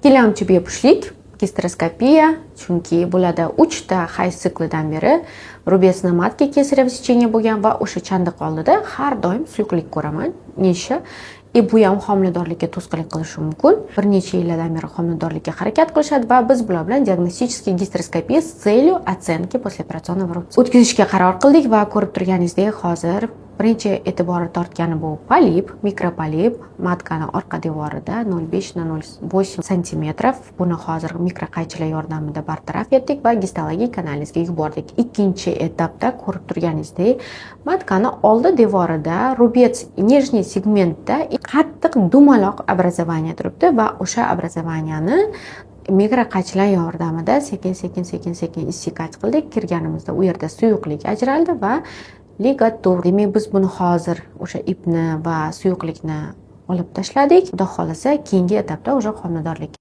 ikkilamchi bepushtlik gastroskopiya, chunki bularda 3 ta hayz siklidan beri rubetsni matki kesaryev secheniya bo'lgan va o'sha chandiq oldida har doim suyuqlik ko'raman. Necha bu ham homiladorlikka to'sqinlik qilishi mumkin. Bir necha yillardan beri homiladorlikka harakat qilishadi va biz bular bilan diagnosticheskiy gastroskopiya с целью оценки послеоперационного рубца o'tkazishga qaror qildik va ko'rib turganingizdek hozir birinchi e'tiborni tortgani bu polip, mikropolip, matkani orqa devorida 0,5 na 0,8 cm. Buni hozir mikrokaychilar yordamida bartaraf etdik va gistologik analizga yubordik. Ikkinchi etapda ko'rib turganingizdek, matkani oldi devorida rubets nijniy segmentda qattiq dumaloq образование turibdi va o'sha образованияni mikrokaychilar yordamida sekin issikach qildik. Kirganimizda u yerda suyuqlik ajraldi va ligatur. Demak, biz buni hozir o'sha ipni va suyuqlikni olib tashladik. Xudo xolasa, keyingi etapda o'sha homiladorlik